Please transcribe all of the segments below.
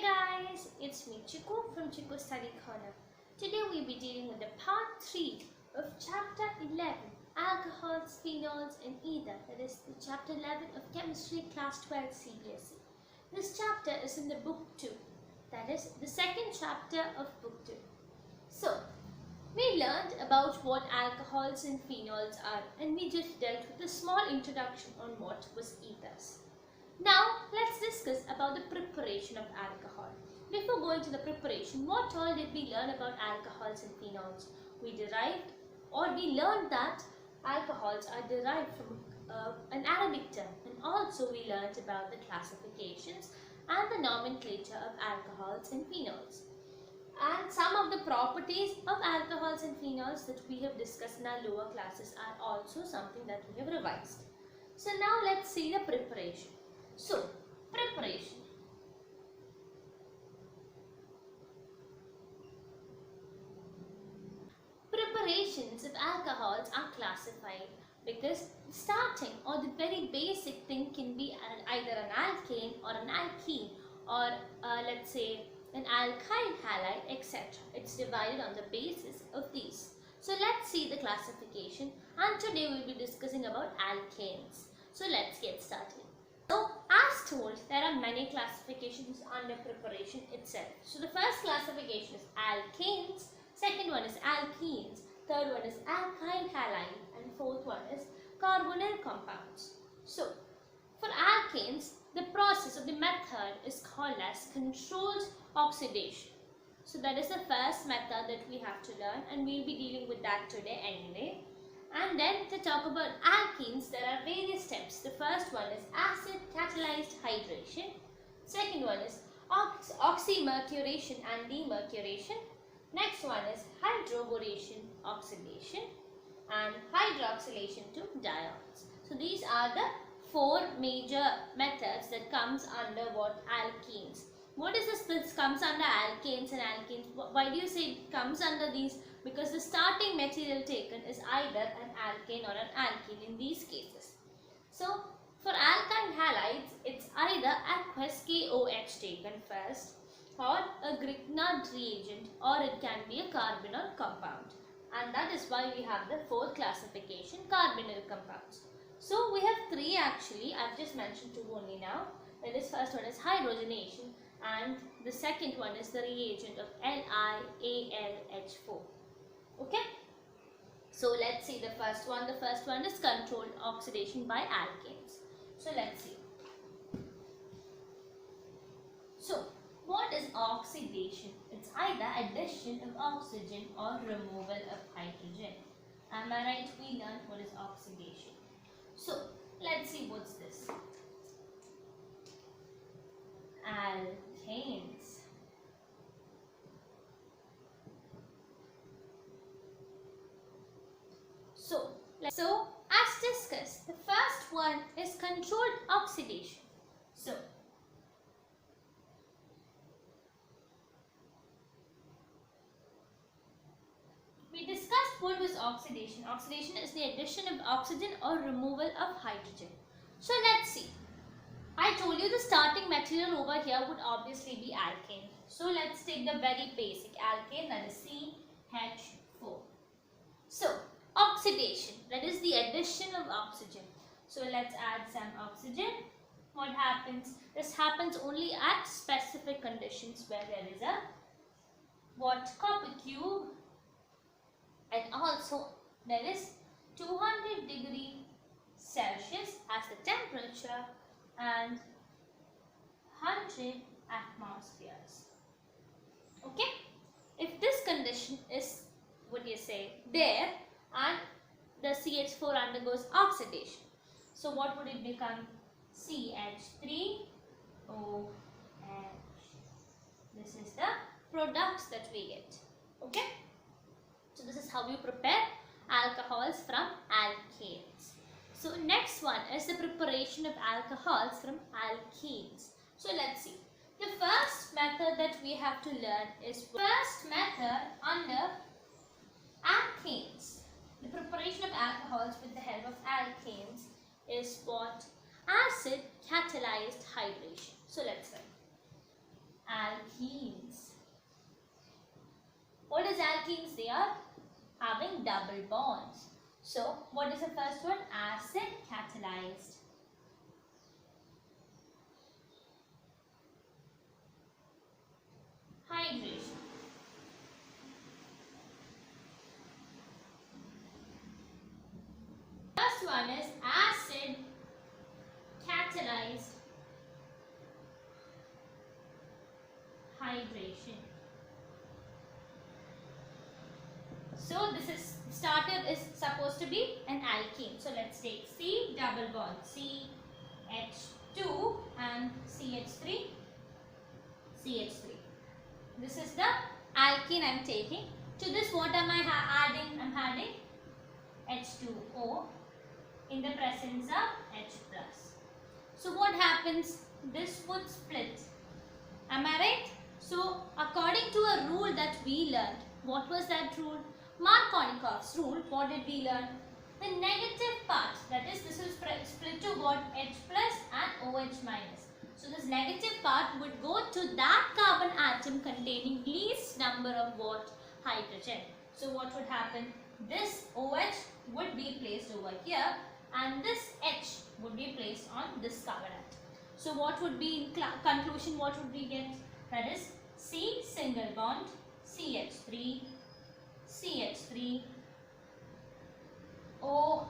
Hey guys, it's me Chiku from Chiku Study Corner. Today we'll be dealing with the part 3 of chapter 11, Alcohols, Phenols and Ether. That is the chapter 11 of Chemistry Class 12 CBSE. This chapter is in the book 2. That is the second chapter of book 2. So, we learned about what alcohols and phenols are, and we just dealt with a small introduction on what was ethers. Now, let's discuss about the preparation of alcohol. Before going to the preparation, what all did we learn about alcohols and phenols? We learned that alcohols are derived from an Arabic term, and also we learned about the classifications and the nomenclature of alcohols and phenols. And some of the properties of alcohols and phenols that we have discussed in our lower classes are also something that we have revised. So now let's see the preparation. So, preparation. Preparations of alcohols are classified because starting or the very basic thing can be either an alkane or an alkene or let's say an alkyl halide, etc. It's divided on the basis of these. So let's see the classification, and today we'll be discussing about alkanes. So let's get started. So as told, there are many classifications under preparation itself. So the first classification is alkanes, second one is alkenes, third one is alkyl halide, and fourth one is carbonyl compounds. So for alkanes, the process of the method is called as controlled oxidation. So that is the first method that we have to learn, and we'll be dealing with that today anyway. And then to talk about alkenes, there are various steps. The first one is acid catalyzed hydration. Second one is oxymercuration and demercuration. Next one is hydroboration oxidation and hydroxylation to diones. So these are the four major methods that comes under what alkenes. What is this? This comes under alkanes and alkenes. Why do you say it comes under these? Because the starting material taken is either an alkane or an alkene in these cases. So for alkyl halides, it's either aqueous KOH taken first, or a Grignard reagent, or it can be a carbonyl compound. And that is why we have the fourth classification, carbonyl compounds. So we have three actually. I've just mentioned two only now. That is, first one is hydrogenation, and the second one is the reagent of LiAlH4. Okay, so let's see the first one. The first one is controlled oxidation by alkanes. So let's see. So what is oxidation? It's either addition of oxygen or removal of hydrogen. Am I right? We learned what is oxidation. So let's see what's this. Alkanes. So as discussed, the first one is controlled oxidation. So we discussed what was oxidation. Oxidation is the addition of oxygen or removal of hydrogen. So let's see. I told you the starting material over here would obviously be alkane. So let's take the very basic alkane, that is CH4. So oxidation, that is the addition of oxygen. So let's add some oxygen. What happens? This happens only at specific conditions where there is a copper cube, and also there is 200 degrees Celsius as the temperature and 100 atmospheres. Okay, if this condition is there, and the CH4 undergoes oxidation, so what would it become? CH3OH. This is the products that we get. Okay, so this is how you prepare alcohols from alkanes. So next one is the preparation of alcohols from alkenes. So let's see. The first method that we have to learn is first method under alkanes. The preparation of alcohols with the help of alkanes is what? Acid catalyzed hydration. So let's learn. alkenes. What is alkenes? They are having double bonds. So what is the first one? Acid catalyzed. Hydration. First one is acid catalyzed hydration. So this is starter is supposed to be an alkene. So let's take C double bond CH2 and CH3. CH3. This is the alkene I am taking. To this what am I adding? I am adding H2O in the presence of H plus. So what happens? This would split. Am I right? So according to a rule that we learned, what was that rule? Markovnikov's rule. What did we learn? The negative part, that is, this will split to what? H plus and OH minus. So this negative part would go to that carbon atom containing least number of what? Hydrogen. So what would happen? This OH would be placed over here and this H would be placed on this carbon atom. So what would be in conclusion? What would we get? That is C single bond CH3 CH3 OH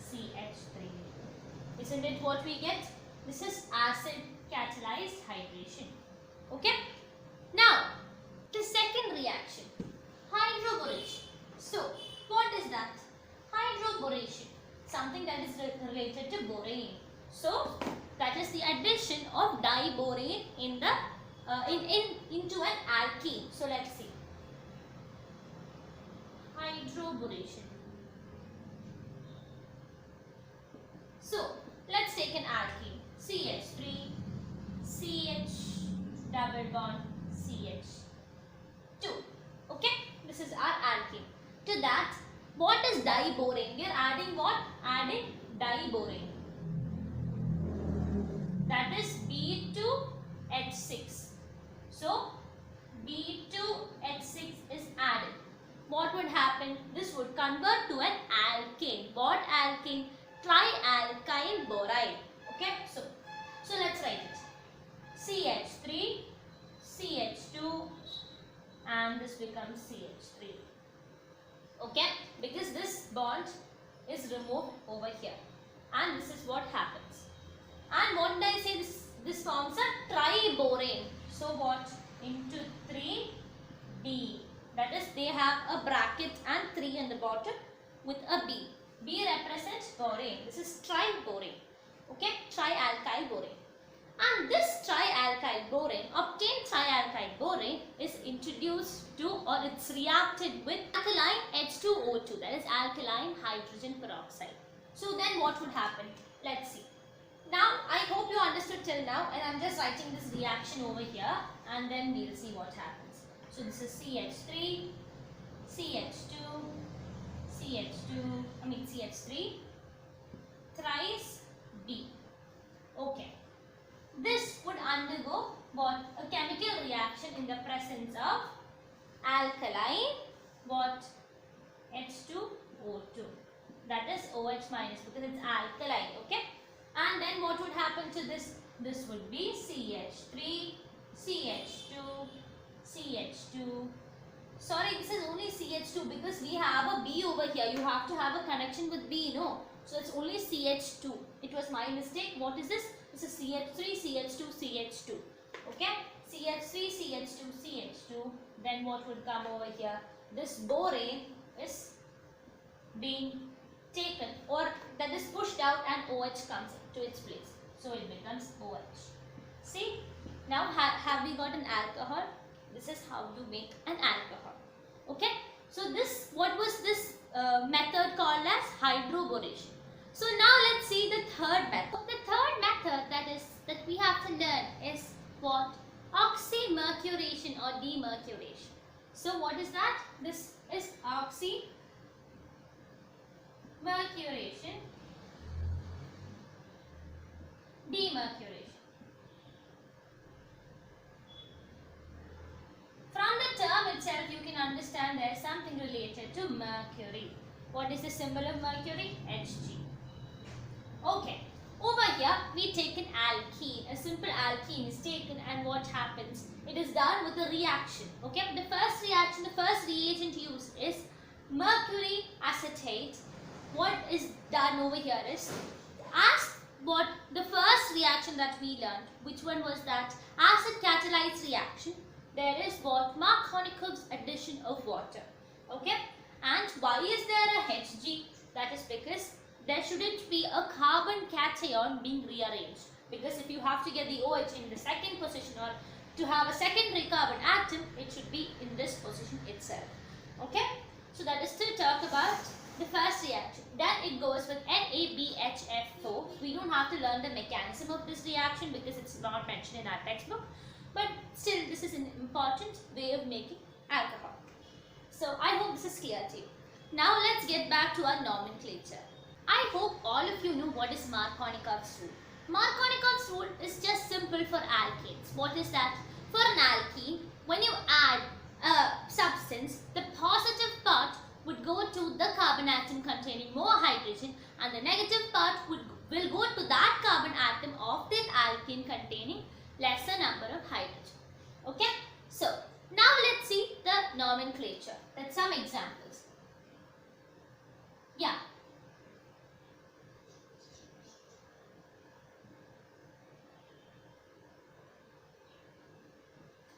CH3. Isn't it what we get? This is acid catalyzed hydration. Okay. Now the second reaction, hydroboration. So what is that? Hydroboration, something that is related to borane. So that is the addition of diborane in the into an alkene. So let's see. Hydroboration. So let's take an alkene. CH3 CH double bond CH2. Okay, this is our alkene. To that, what is diborane? We are adding what? Adding diborane. That is B2H6. So B2H6 is added. What would happen? This would convert to an alkane. What alkane? Trialkyl boride. Okay, so let's write it. CH3 CH2 and this becomes CH3. Okay, because this bond is removed over here and this is what happens. And what did I say? This forms a triborane. So what? Into 3D. That is, they have a bracket and 3 on the bottom with a B. B represents borane. This is triborane. Okay, trialkyl borane. And this trialkyl borane, obtained trialkyl borane, is introduced to or it's reacted with alkaline H2O2, that is alkaline hydrogen peroxide. So then what would happen? Let's see. Now I hope you understood till now, and I'm just writing this reaction over here and then we'll see what happens. So this is CH3, CH2, CH3, thrice B. Okay. This would undergo what? A chemical reaction in the presence of alkaline what? H2O2. That is OH minus because it's alkaline. Okay. And then what would happen to this? This would be CH3, CH2, CH2. Sorry, this is only CH2 because we have a B over here. You have to have a connection with B, no? So it's only CH2. It was my mistake. What is this? This is CH3, CH2, CH2. Okay? CH3, CH2, CH2. Then what would come over here? This borane is being taken or that is pushed out and OH comes to its place. So it becomes OH. See? Now have we got an alcohol? This is how to make an alcohol. Okay? So this, what was this method called as hydroboration. So now let's see the third method. The third method that we have to learn is what? Oxymercuration or demercuration. So what is that? This is oxymercuration. Demercuration. related to mercury. What is the symbol of mercury? Hg. Okay. Over here, we take an alkene. A simple alkene is taken, and what happens? It is done with a reaction. Okay. The first reaction, the first reagent used is mercury acetate. What is done over here is, as what the first reaction that we learned, which one was that? Acid catalyzed reaction. There is what? Markovnikov's addition of water. Okay. And why is there a Hg? That is because there shouldn't be a carbon cation being rearranged. Because if you have to get the OH in the second position, or to have a secondary carbon atom, it should be in this position itself. Okay. So that is to talk about the first reaction. Then it goes with NaBHF4. We don't have to learn the mechanism of this reaction because it's not mentioned in our textbook. But still, this is an important way of making alcohol. So I hope this is clear to you. Now let's get back to our nomenclature. I hope all of you know what is Markovnikov's rule. Markovnikov's rule is just simple for alkanes. What is that? For an alkene, when you add a substance, the positive part would go to the carbon atom containing more hydrogen, and the negative part will go to that carbon atom of that alkene containing lesser number of hydrogen. Okay? So, now let's see the nomenclature. Let's some examples. Yeah.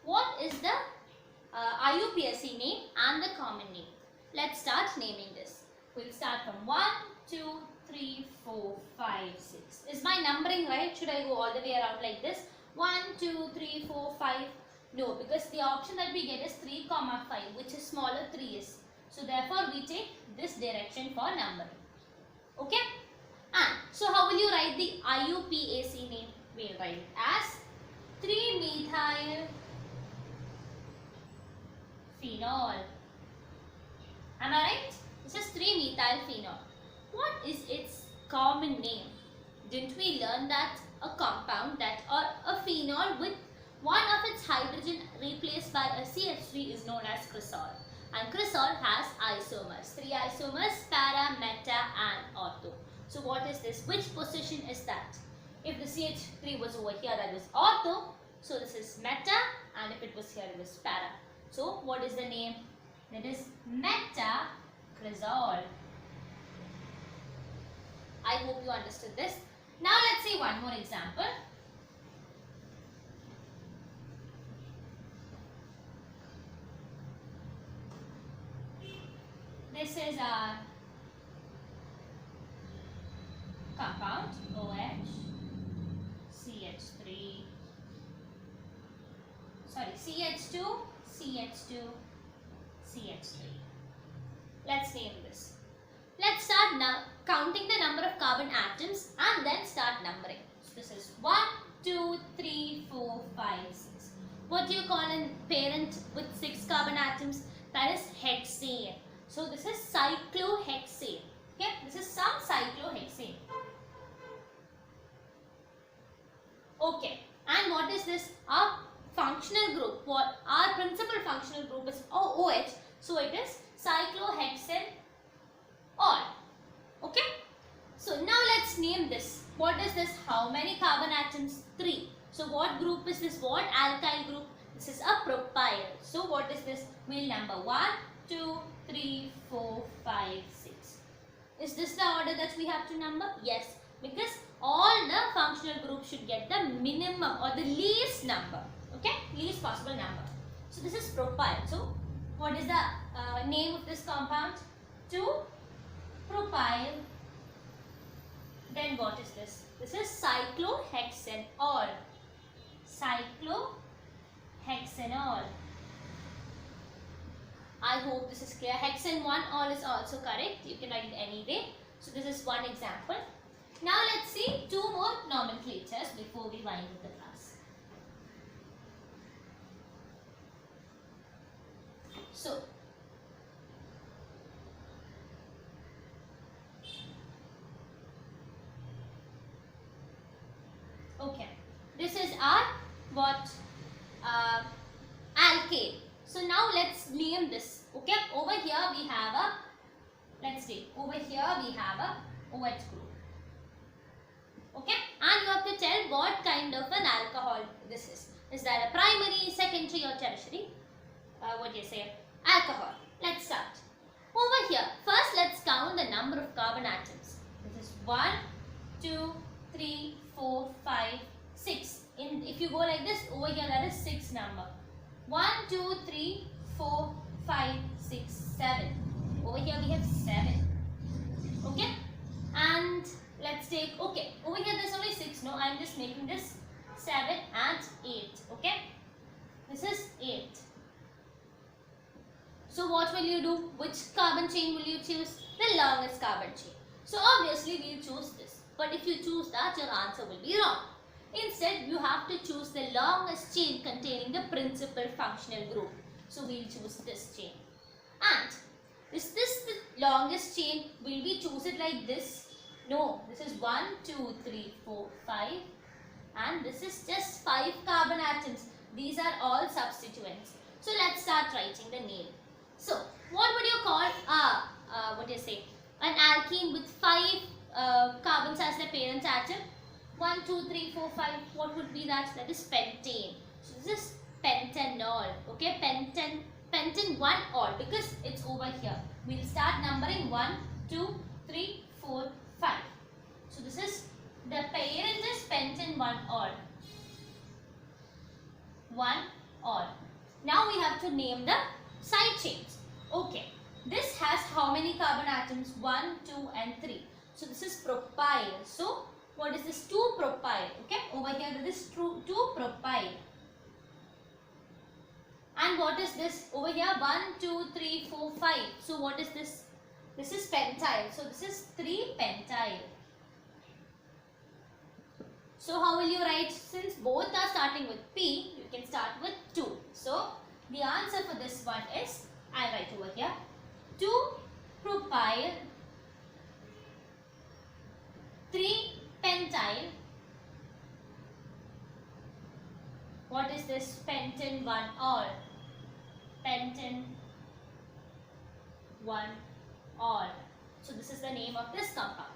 What is the IUPAC name and the common name? Let's start naming this. We'll start from 1, 2, 3, 4, 5, 6. Is my numbering right? Should I go all the way around like this? 1, 2, 3, 4, 5. No, because the option that we get is 3, 5, which is smaller 3 is. So therefore we take this direction for numbering. Okay? And so how will you write the IUPAC name? We'll write it as 3-methyl phenol. Am I right? This is 3-methyl phenol. What is its common name? Didn't we learn that a compound that, or a phenol with one of its hydrogen replaced by a CH3 is known as cresol. And cresol has isomers. 3 isomers: para, meta and ortho. So what is this? Which position is that? If the CH3 was over here, that was ortho. So this is meta, and if it was here, it was para. So what is the name? That is metacresol. I hope you understood this. Now let's see one more example. This is our compound OH, CH3, sorry, CH2, CH2, CH3. Let's name this. Let's start now counting the number of carbon atoms and then start numbering. So this is 1, 2, 3, 4, 5, 6. What do you call a parent with 6 carbon atoms? That is hexane. So this is cyclohexane. Okay, this is some cyclohexane. Okay, and what is this? Our functional group. What our principal functional group is OH. So it is cyclohexane all. Okay. So now let's name this. What is this? How many carbon atoms? 3. So what group is this? What alkyl group? This is a propyl. So what is this? We'll number 1, 2, 3, 4, 5, 6. Is this the order that we have to number? Yes. Because all the functional groups should get the minimum or the least number. Okay? Least possible number. So this is propyl. So what is the name of this compound? 2-propyl. Then what is this? This is cyclohexanol. Cyclohexanol. I hope this is clear. Hexane 1-ol is also correct. You can write it any way. So this is one example. Now let's see 2 more nomenclatures before we wind up the class. So okay, this is our what alkane. So now let's name this. Okay, over here we have a, let's see, over here we have a OH group. Okay, and you have to tell what kind of an alcohol this is. Is that a primary, secondary or tertiary? What do you say? Alcohol. Let's start. Over here, first let's count the number of carbon atoms. This is 1, 2, 3, 4, 5, 6. If you go like this, over here that is 6 number. 1, 2, 3, 4, 5, 6, 7. Over here we have 7. Okay, and let's take, okay, over here there's only 6. No, I'm just making this 7 and 8. Okay, this is 8. So what will you do? Which carbon chain will you choose? The longest carbon chain. So obviously we'll choose this. But if you choose that, your answer will be wrong. Instead, you have to choose the longest chain containing the principal functional group. So we'll choose this chain. And is this the longest chain? Will we choose it like this? No, this is 1, 2, 3, 4, 5. And this is just 5 carbon atoms. These are all substituents. So let's start writing the name. So, what would you call, what do you say, an alkene with 5 carbons as the parent atom? 1, 2, 3, 4, 5, what would be that? That is pentane. So, this is pentanol, okay, pentan 1 all, because it's over here. We'll start numbering 1, 2, 3, 4, 5. So, this is, the parent is pentan 1 all. 1 all. Now, we have to name the side chains. Okay, this has how many carbon atoms? 1, 2 and 3. So this is propyl. So what is this? 2 propyl. Okay, over here this is 2 propyl. And what is this? Over here 1, 2, 3, 4, 5. So what is this? This is pentyl. So this is 3 pentyl. So how will you write? Since both are starting with P, you can start with 2. So the answer for this one is, I write over here, 2 propyl, 3 pentyl. What is this? Pentan 1 all. Pentan 1 all. So this is the name of this compound.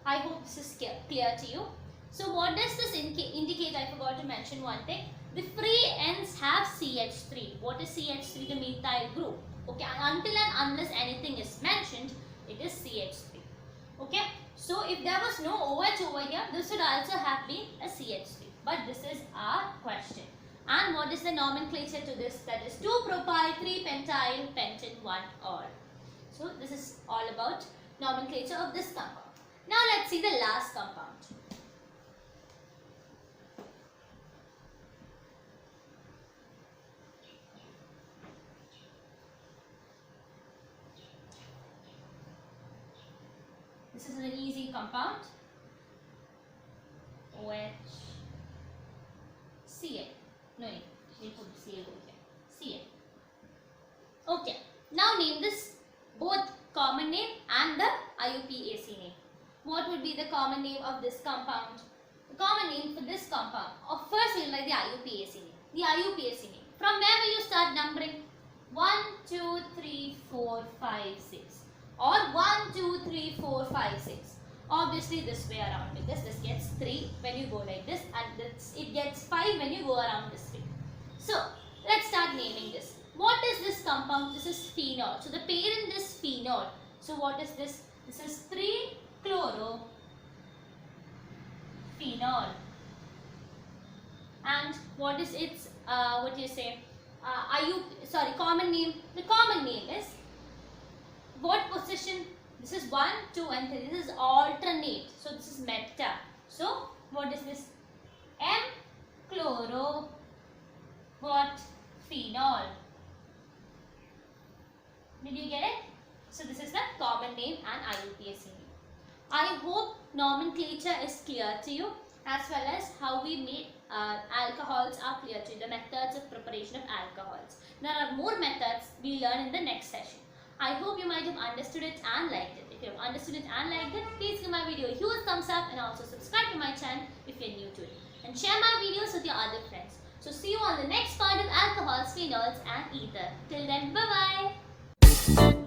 I hope this is clear to you. So what does this indicate? I forgot to mention one thing. The free ends have CH3. What is CH3? The methyl group. Okay, until and unless anything is mentioned, it is CH3. Okay, so if there was no OH over here, this would also have been a CH3. But this is our question. And what is the nomenclature to this? That is 2 propyl, 3 pentyl, pentan 1 all. So this is all about nomenclature of this compound. Now let's see the last compound. This is an easy compound. OH, Cl. No, we put Cl over here. Cl. Okay. Now name this both common name and the IUPAC name. What would be the common name of this compound? The common name for this compound. First we will write the IUPAC name. The IUPAC name. From where will you start numbering? 1, 2, 3, 4, 5, 6. Or 1, 2, 3, 4, 5, 6. Obviously this way around, because this gets 3 when you go like this, and it gets 5 when you go around this way. So let's start naming this. What is this compound? This is phenol. So the parent is phenol. So what is this? This is 3-chlorophenol. And what is its what do you say? Common name. The common name is what position? This is 1, 2 and 3. This is alternate. So this is meta. So what is this? M-chloro what? Phenol. Did you get it? So this is the common name and IUPAC name. I hope nomenclature is clear to you, as well as how we make alcohols are clear to you, the methods of preparation of alcohols. There are more methods we learn in the next session. I hope you might have understood it and liked it. If you have understood it and liked it, please give my video a huge thumbs up and also subscribe to my channel if you are new to it. And share my videos with your other friends. So see you on the next part of alcohols, phenols and ether. Till then, bye-bye. Bye.